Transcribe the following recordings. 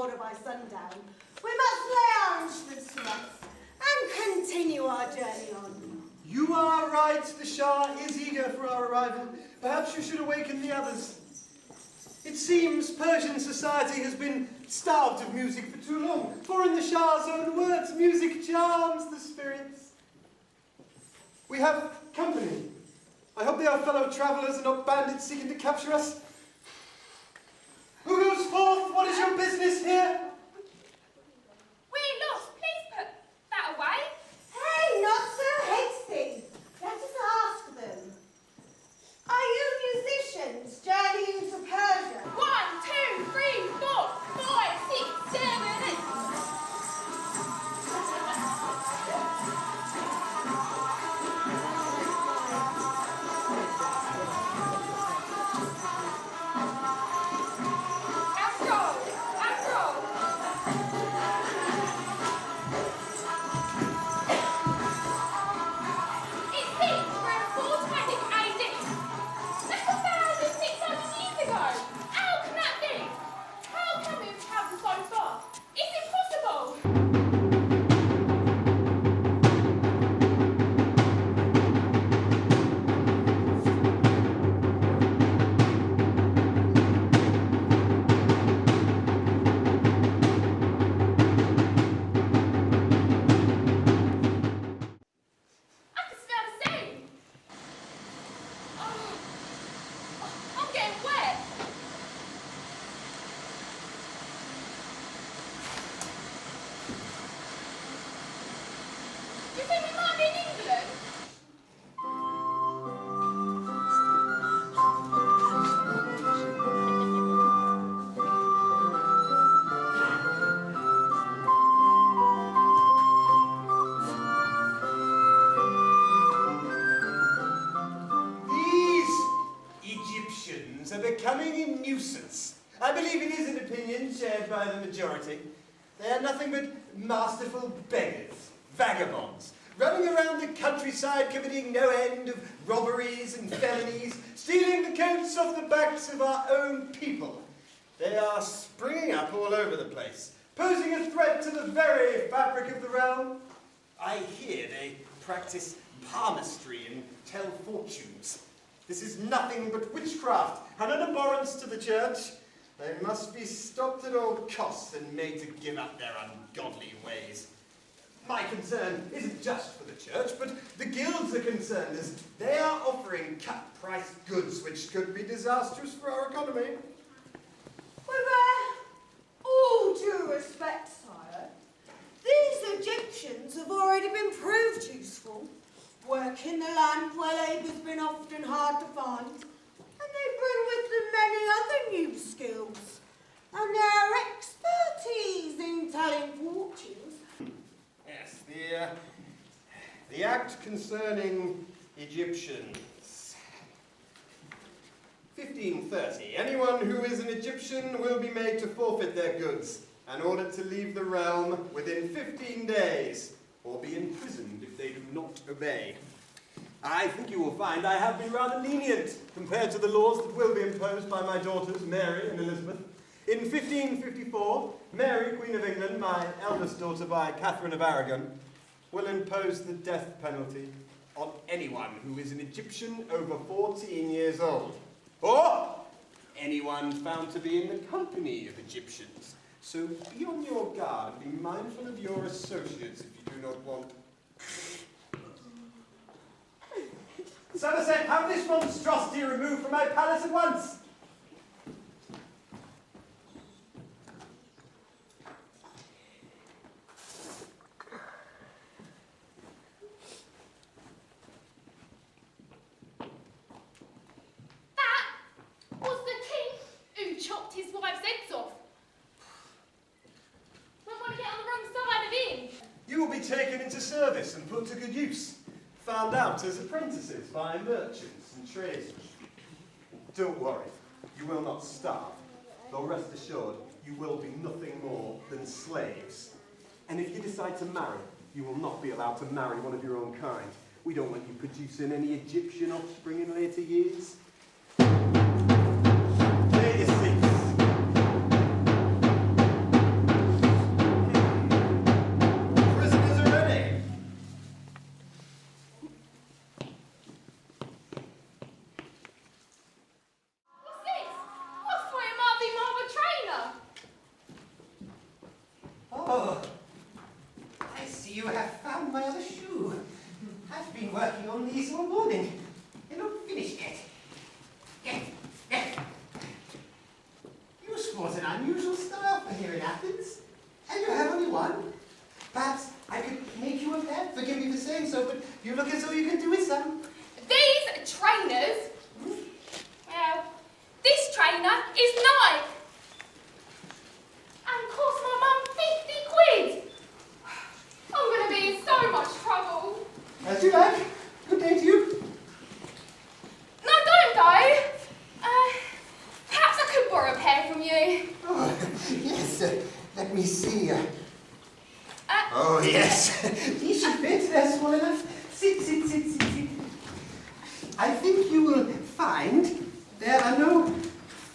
border by sundown, we must lay our instruments to rest and continue our journey on. You are right. The Shah is eager for our arrival. Perhaps you should awaken the others. It seems Persian society has been starved of music for too long, for in the Shah's own words, music charms the spirits. We have company. I hope they are fellow travellers and not bandits seeking to capture us. Who goes forth? What is your business here? We're lost. Please put that away. Hey, not so hasty. Let us ask them. Are you musicians journeying to Persia? 1, 2, 3, 4, 5, 6, 7, 8. Are becoming a nuisance. I believe it is an opinion shared by the majority. They are nothing but masterful beggars, vagabonds, running around the countryside committing no end of robberies and felonies, stealing the coats off the backs of our own people. They are springing up all over the place, posing a threat to the very fabric of the realm. I hear they practice palmistry and tell fortunes. This is nothing but witchcraft and an abhorrence to the church. They must be stopped at all costs and made to give up their ungodly ways. My concern isn't just for the church, but the guilds are concerned, as they are offering cut-price goods which could be disastrous for our economy. With all due respect, sire, these Egyptians have already been proved useful. Work in the land where labour's been often hard to find, and they bring with them many other new skills, and their expertise in telling fortunes. Yes, the act concerning Egyptians. 1530. Anyone who is an Egyptian will be made to forfeit their goods and ordered to leave the realm within 15 days. Or be imprisoned if they do not obey. I think you will find I have been rather lenient compared to the laws that will be imposed by my daughters, Mary and Elizabeth. In 1554, Mary, Queen of England, my eldest daughter by Catherine of Aragon, will impose the death penalty on anyone who is an Egyptian over 14 years old, or anyone found to be in the company of Egyptians. So be on your guard and be mindful of your associates if you do not want. Somerset, have this monstrosity removed from my palace at once! That was the king who chopped his wife's heads off. We want to get on the wrong side of him. You will be taken into service and put to good use, found out as apprentices by merchants and tradesmen. Don't worry, you will not starve, though rest assured you will be nothing more than slaves. And if you decide to marry, you will not be allowed to marry one of your own kind. We don't want you producing any Egyptian offspring in later years. Take your seats. you have found my other shoe. I've been working on these all morning. They're not finished yet. You sport an unusual style for here in Athens, and you have only one. Perhaps I could make you a pair. Forgive me for saying so, but you look as though you could do with some. These trainers, well, this trainer is Nike. And cost my mum 50 quid. I'm going to be in so much trouble. As you like. Good day to you. No, don't go. Perhaps I could borrow a pair from you. Oh, yes. Let me see. Oh, yes. These should fit. They're small enough. Sit. I think you will find there are no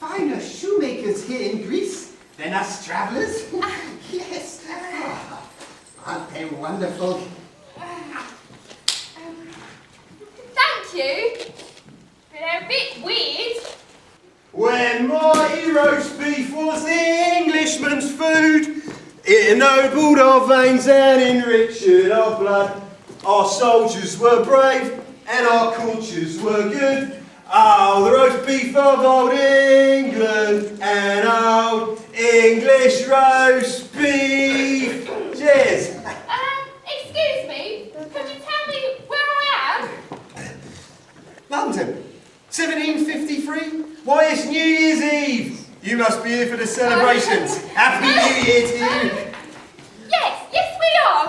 finer shoemakers here in Greece than us travellers. Yes. Oh, aren't they wonderful? Thank you. But they're a bit weird. When mighty roast beef was the Englishman's food, it ennobled our veins and enriched our blood. Our soldiers were brave and our cultures were good. Oh, the roast beef of old England and old English roast beef. Cheers. Excuse me, could you tell me where I am? London, 1753. Why, it's New Year's Eve. You must be here for the celebrations. Happy New Year to you. Yes, we are.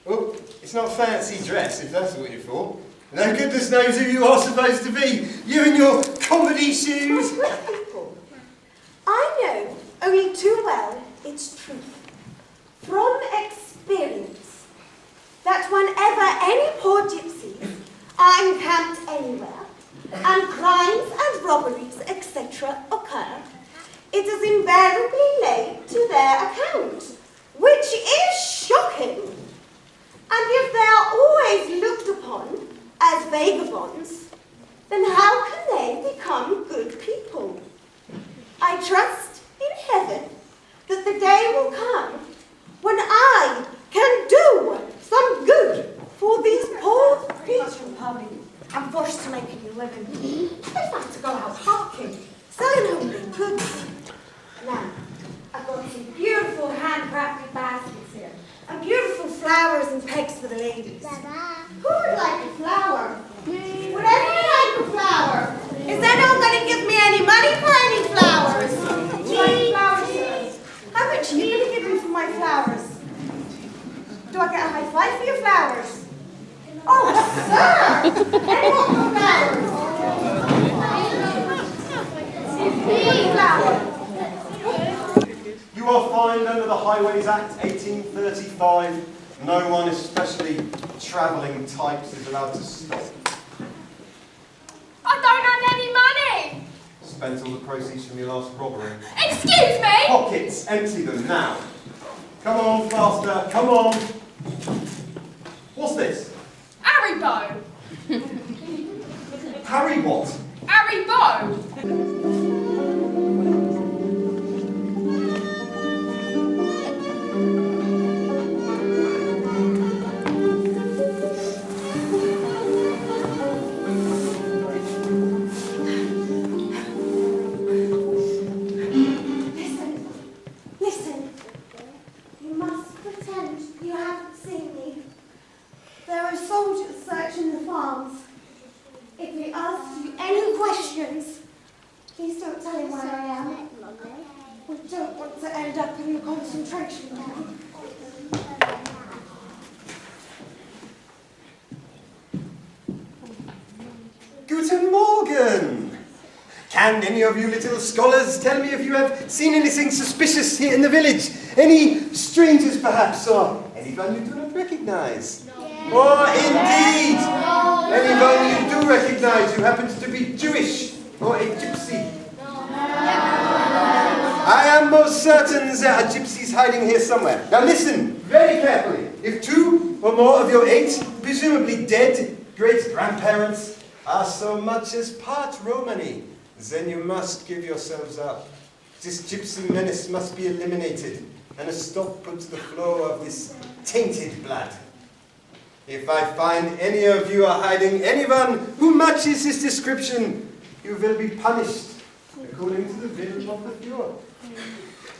Oh, it's not fancy dress, if that's what you're for. No goodness knows who you are supposed to be. You and your comedy shoes. People, I know only too well it's truth, from experience, that whenever any poor gypsies are encamped anywhere, and crimes and robberies, etc. occur, it is invariably laid to their account, which is shocking. And if they are always looked upon as vagabonds, then how can they become good people? I trust in heaven that the day will come when I can do some good for these poor people. I'm forced to make a new living. I've had to go out hawking, selling homemade goods. Now, I've got some beautiful handcrafted baskets here, and beautiful flowers and pegs for the ladies. Who would like a flower? Would anyone like a flower? Is anyone going to give me any money for any flowers? Would you like flowers, sir? How much are you going to give me for my flowers? Do I get a high five for your flowers? Oh, sir! Anyone for flowers? Flower. You are fined under the Highways Act 1835. No one, especially travelling types, is allowed to stop. I don't have any money. Spent all the proceeds from your last robbery. Excuse me. Pockets, empty them now. Come on, faster, come on. What's this? Haribo. Harry what? Haribo. Listen. You must pretend you haven't seen me. There are soldiers searching the farms. If he asks you any questions, please don't tell him where I am. We don't want to end up in the concentration camp. Guten Morgen! Can any of you little scholars tell me if you have seen anything suspicious here in the village? Any strangers, perhaps, or anyone you do not recognize? No. Or indeed, anyone you do recognize who happens to be Jewish or a gypsy? I am most certain there are gypsies hiding here somewhere. Now listen very carefully. If two or more of your 8, presumably dead, great-grandparents are so much as part Romani, then you must give yourselves up. This gypsy menace must be eliminated. and a stop put to the flow of this tainted blood. If I find any of you are hiding anyone who matches this description, you will be punished according to the will of the fjord.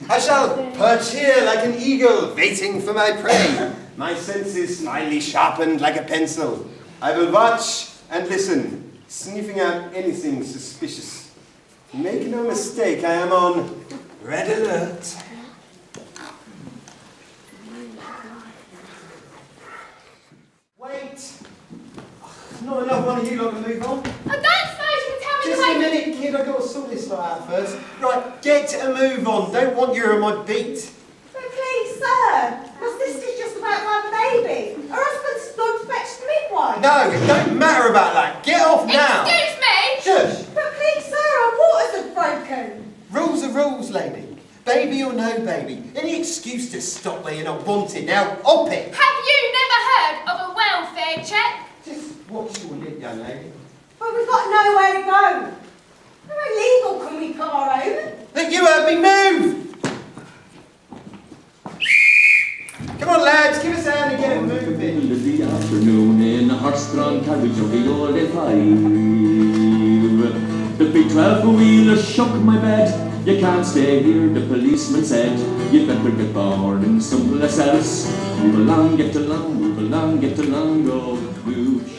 I shall perch here like an eagle, waiting for my prey. My senses finely sharpened like a pencil. I will watch and listen, sniffing out anything suspicious. Make no mistake, I am on red alert. Wait! Not enough one of you lot to move on. I don't suppose you can tell me Just the a way. minute, kid, I've got to sort this lot out first. Right, get a move on. Don't want you on my beat. But please, sir, my sister's just about to have a baby. Her husband's gone to fetch the midwife. No, it don't matter about that. Get off now. Excuse me! Shush. But please, sir, our waters are broken. Rules are rules, lady. Baby or no baby. Any excuse to stop where you're not wanted. Now, op it. Have you never heard of a welfare check? Just watch your lip, young lady. But we've got nowhere to go. How illegal can we put our own? Look, you heard me move. Come on, lads, give us a hand and get it moving. The afternoon in a horse-drawn carriage of the old A5. The big 12-wheeler shook my bed. You can't stay here, the policeman said. You better get born someplace else. Move along, get along, move along, get along, go move.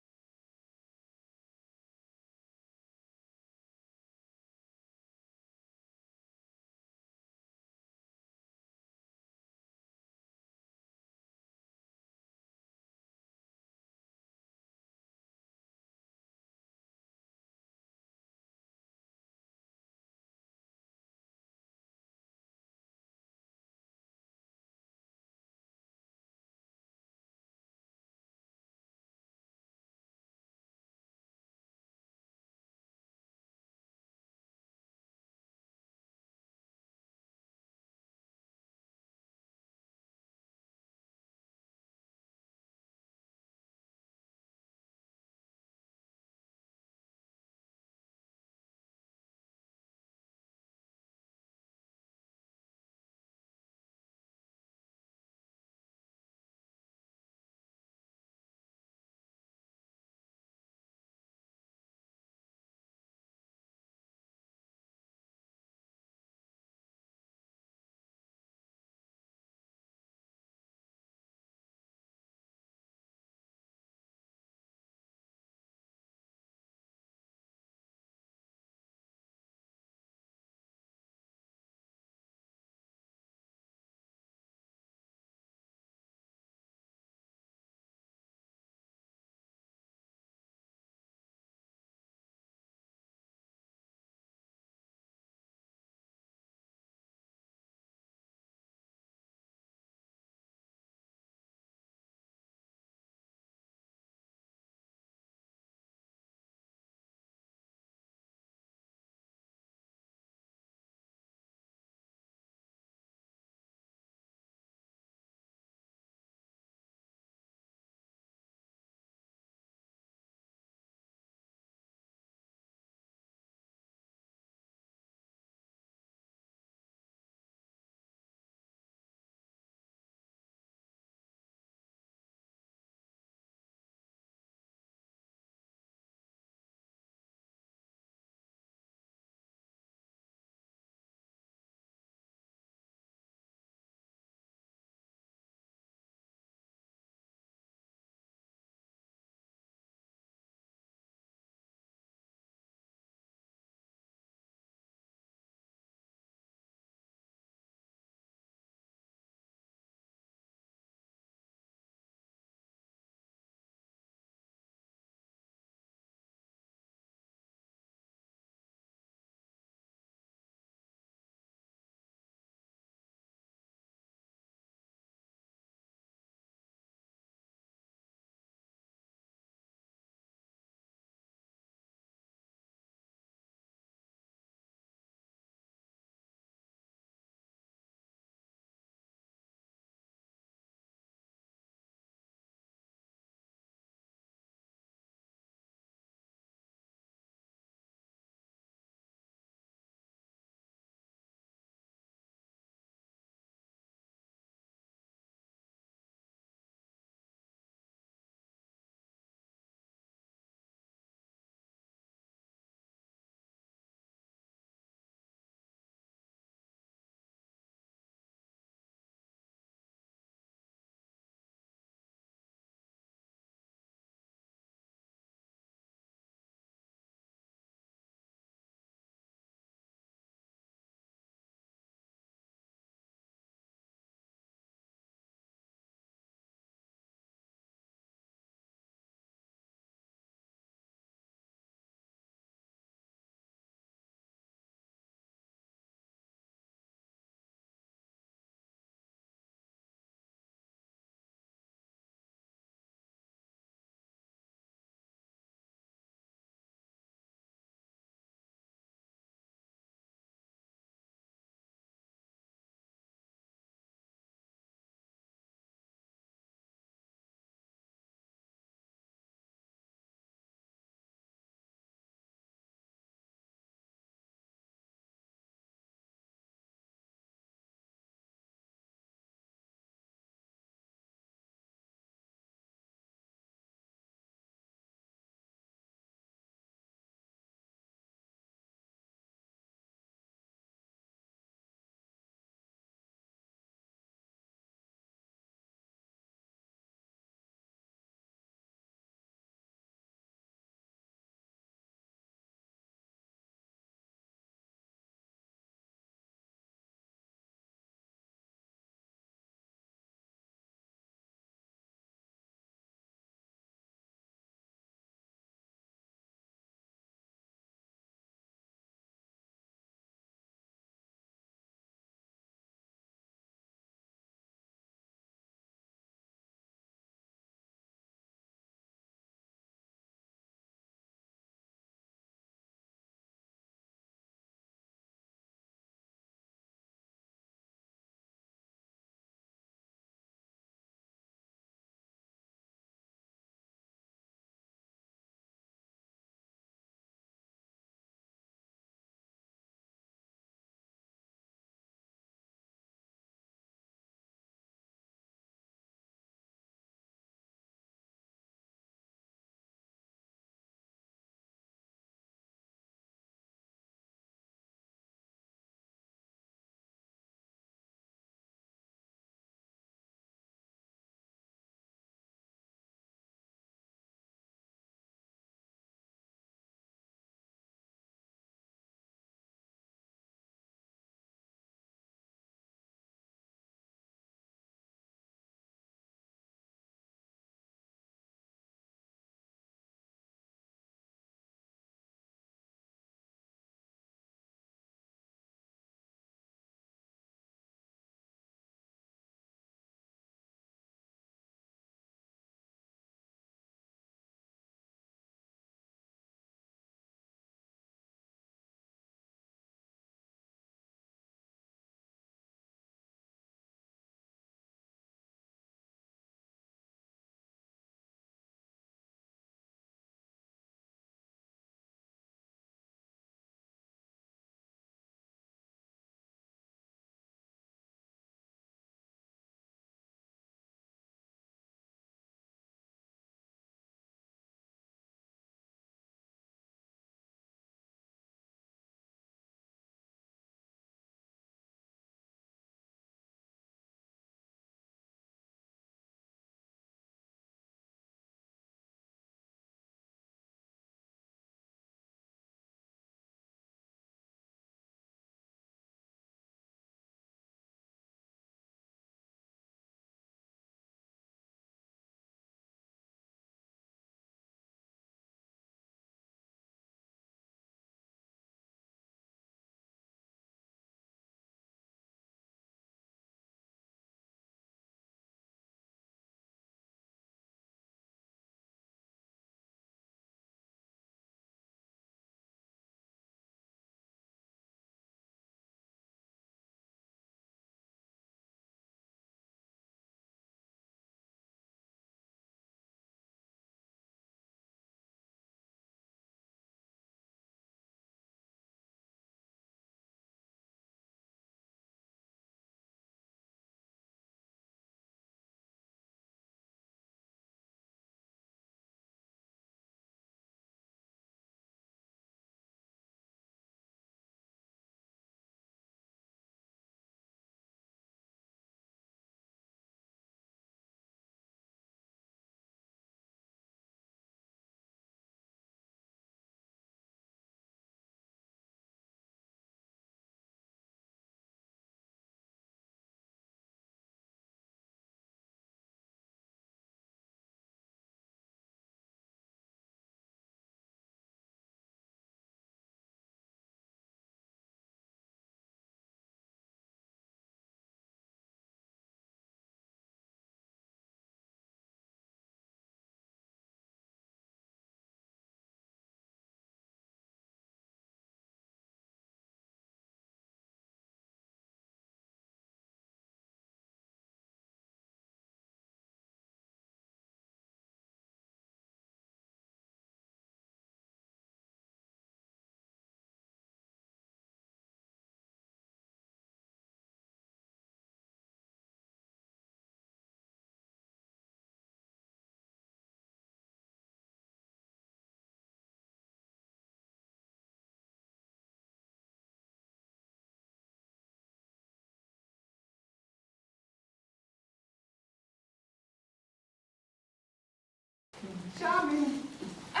Charming. No.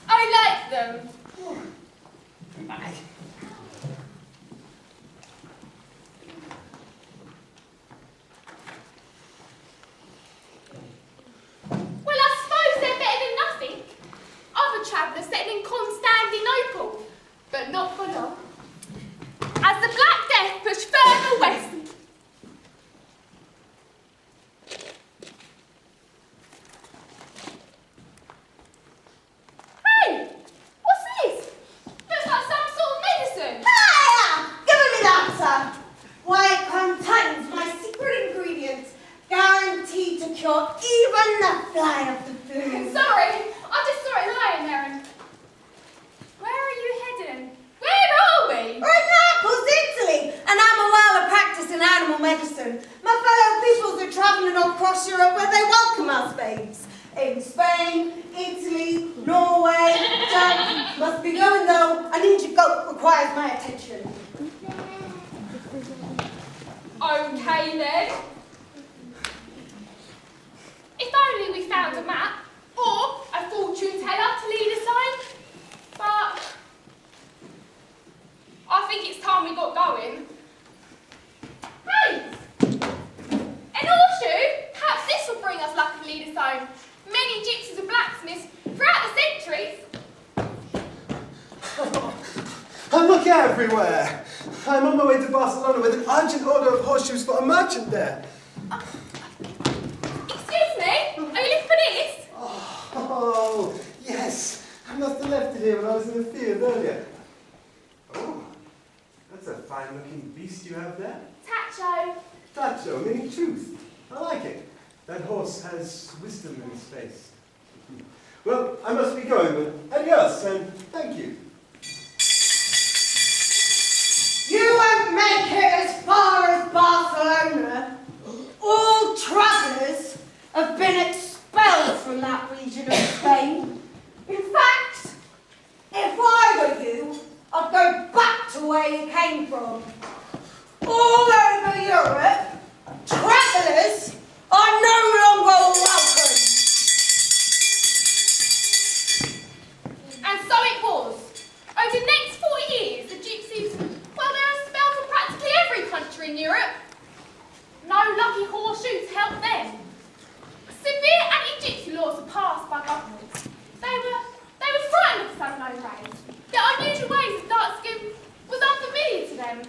I like them. Bye. Well, I suppose they're better than nothing. Other travellers settled in Constantinople, but not for long. As the Black Death pushed further west. Hey, what's this? Looks like some sort of medicine. Hiya! Give me that, sir. Why, it contains my secret ingredients, guaranteed to cure even the fly of the flu. Sorry, I just saw it lying there and... Where are you heading? Where are we? We're in Naples, Italy, and I'm a while of practice in animal medicine. My fellow peoples are travelling across Europe where they welcome us, babes. In Spain, Italy, Norway, Jack. Must be going though. An injured goat requires my attention. Okay then. If only we found a map or a fortune teller to lead us on. But I think it's time we got going. Hey! An horseshoe? Perhaps this will bring us luck and lead us home. Many gypsies and blacksmiths throughout the centuries. I look everywhere. I'm on my way to Barcelona with an urgent order of horseshoes for a merchant there. Excuse me? Are you looking for this? Oh, yes. I must have left it here when I was in the field earlier. Oh, that's a fine-looking beast you have there. Tacho. Tacho, meaning truth. I like it. That horse has wisdom in his face. Well, I must be going, but adios, and thank you. You won't make it as far as Barcelona. All travellers have been expelled from that region of Spain. In fact, if I were you, I'd go back to where you came from. All over Europe, travellers are no longer welcome. And so it was. Over the next 40 years, the gypsies, well, they were expelled from practically every country in Europe. No lucky horseshoes helped them. Severe anti-gypsy laws were passed by governments. They were frightened of some unknown race. Their unusual ways of dark skin was unfamiliar to them.